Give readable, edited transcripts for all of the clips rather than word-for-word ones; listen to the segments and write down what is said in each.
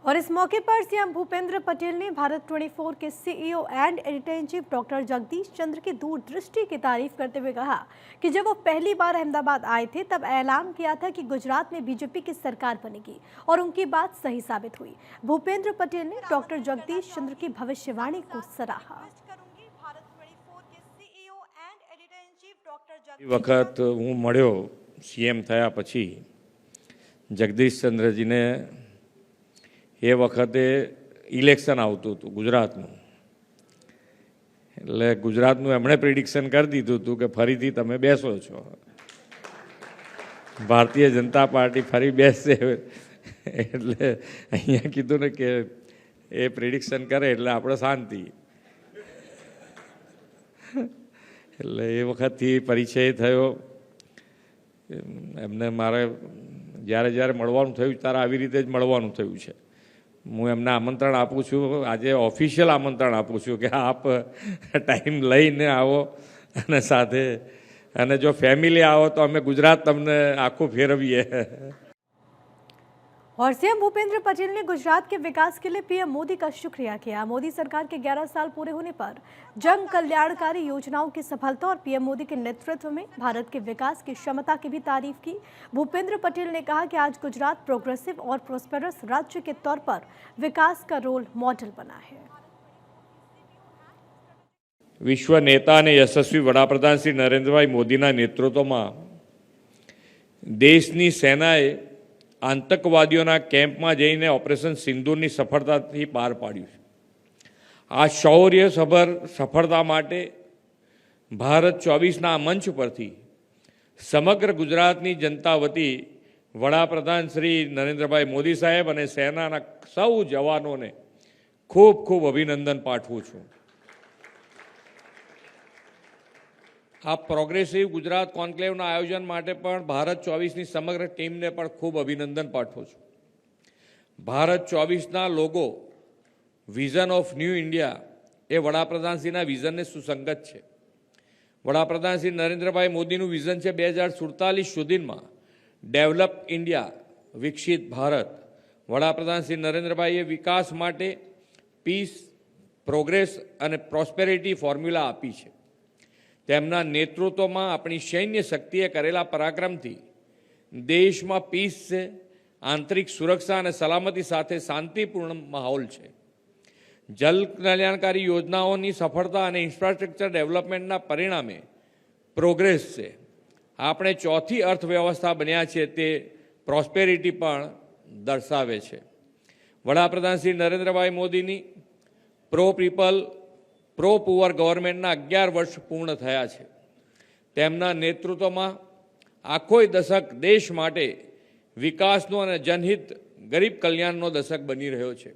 और इस मौके पर सीएम भूपेंद्र पटेल ने भारत 24 के CEO and editor in chief doctor Jagdish Chandra की दूरदृष्टि की तारीफ करते हुए कहा कि जब वो पहली बार अहमदाबाद आए थे तब ऐलान किया था कि गुजरात में बीजेपी की सरकार बनेगी और उनकी बात सही साबित हुई। भूपेंद्र पटेल ने डॉक्टर जगदीश चंद्र की भविष्यवाणी को सराहा। वक्त हूँ मळ्यो सीएम थया पछी जगदीश चंद्रजी ने એ વખતે ઇલેક્શન આવતું હતું ગુજરાતનું, એટલે ગુજરાતનું એમણે પ્રિડિક્શન કરી દીધું હતું કે ફરીથી તમે બેસો છો, ભારતીય જનતા પાર્ટી ફરી બેસશે, એટલે અહીંયા કીધું ને કે એ પ્રિડિક્શન કરે એટલે આપણે શાંતિ, એટલે એ વખતથી પરિચય થયો એમને. મારે જ્યારે જ્યારે મળવાનું થયું ત્યારે આવી રીતે જ મળવાનું થયું છે. હું એમને આમંત્રણ આપું છું, આજે ઓફિશિયલ આમંત્રણ આપું છું કે આપ ટાઈમ લઈને આવો અને સાથે, અને જો ફેમિલી આવો તો અમે ગુજરાત તમને આખું ફેરવીએ. और सीएम भूपेंद्र पटेल ने गुजरात के विकास के लिए पीएम मोदी का शुक्रिया किया। मोदी सरकार के 11 साल पूरे होने पर जन कल्याणकारी योजनाओं की सफलता और पीएम मोदी के नेतृत्व में भारत के विकास की क्षमता की भी तारीफ की। भूपेंद्र पटेल ने कहा कि आज गुजरात प्रोग्रेसिव और प्रोस्पेरस राज्य के तौर पर विकास का रोल मॉडल बना है। विश्व नेता ने यशस्वी वडाप्रधान श्री नरेंद्रभाई मोदीना नेतृत्वમાં દેશની સેનાએ આતંકવાદીઓના કેમ્પમાં જઈને ઓપરેશન સિંદૂરની સફળતાથી પાર પાડ્યું છે. આ શૌર્યસભર સફળતા માટે ભારત 24ના મંચ પરથી સમગ્ર ગુજરાતની જનતા વતી વડાપ્રધાન શ્રી નરેન્દ્રભાઈ મોદી સાહેબ અને સેનાના સૌ જવાનોને ખૂબ ખૂબ અભિનંદન પાઠવું છું. આ પ્રોગ્રેસિવ ગુજરાત કોન્ક્લેવના આયોજન માટે પણ ભારત 24ની સમગ્ર ટીમને પણ ખૂબ અભિનંદન પાઠવું છું. ભારત 24ના logo vision of new India એ વડાપ્રધાનશ્રીના વિઝનને સુસંગત છે. વડાપ્રધાન શ્રી નરેન્દ્રભાઈ મોદીનું વિઝન છે 2047 સુધીમાં ડેવલપ ઇન્ડિયા, વિકસિત ભારત. વડાપ્રધાન શ્રી નરેન્દ્રભાઈએ વિકાસ માટે પીસ, પ્રોગ્રેસ અને પ્રોસ્પેરિટી ફોર્મ્યુલા આપી છે. તેમના નેતૃત્વમાં આપણી સૈન્ય શક્તિએ કરેલા પરાક્રમથી દેશમાં પીસ છે, આંતરિક સુરક્ષા અને સલામતી સાથે શાંતિપૂર્ણ માહોલ છે. જલ કલ્યાણકારી યોજનાઓની સફળતા અને ઇન્ફ્રાસ્ટ્રક્ચર ડેવલપમેન્ટના પરિણામે પ્રોગ્રેસ છે. આપણે ચોથી અર્થવ્યવસ્થા બન્યા છે તે પ્રોસ્પેરિટી પણ દર્શાવે છે. વડાપ્રધાન શ્રી નરેન્દ્રભાઈ મોદીની પ્રો પીપલ પ્રો પુઅર ગવર્મેન્ટના 11 વર્ષ પૂર્ણ થયા છે. તેમના નેતૃત્વમાં આખો દશક દેશ માટે વિકાસનો અને જનહિત ગરીબ કલ્યાણનો દશક બની રહ્યો છે.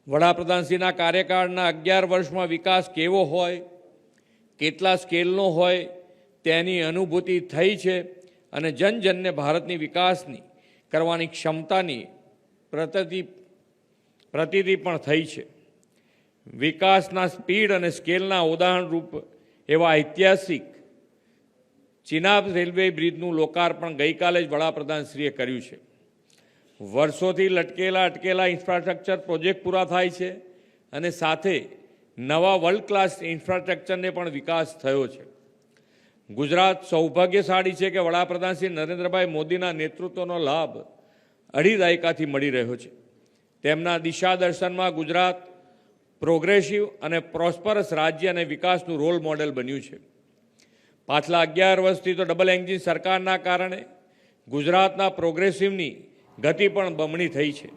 વડાપ્રધાનશ્રીના કાર્યકાળના 11 વર્ષમાં વિકાસ કેવો હોય, કેટલા સ્કેલનો હોય તેની અનુભૂતિ થઈ છે અને જનજનને ભારતની વિકાસની કરવાની ક્ષમતાની પ્રતીતિ પણ થઈ છે. વિકાસના સ્પીડ અને સ્કેલના ઉદાહરણરૂપ એવા ઐતિહાસિક ચિનાબ રેલવે બ્રિજનું લોકાર્પણ ગઈકાલે જ વડાપ્રધાનશ્રીએ કર્યું છે. વર્ષોથી અટકેલા ઇન્ફ્રાસ્ટ્રક્ચર પ્રોજેક્ટ પૂરા થાય છે અને સાથે નવા વર્લ્ડ ક્લાસ ઇન્ફ્રાસ્ટ્રક્ચરને પણ વિકાસ થયો છે. ગુજરાત સૌભાગ્યશાળી છે કે વડાપ્રધાન શ્રી નરેન્દ્રભાઈ મોદીના નેતૃત્વનો લાભ 2.5 દાયકાથી મળી રહ્યો છે. તેમના દિશા દર્શનમાં ગુજરાત પ્રોગ્રેસિવ અને પ્રોસ્પરસ રાજ્ય અને વિકાસનું રોલ મોડેલ બન્યું છે. પાછલા 11 વર્ષથી તો ડબલ એન્જિન સરકારના કારણે ગુજરાતના પ્રોગ્રેસિવની ગતિ પણ બમણી થઈ છે.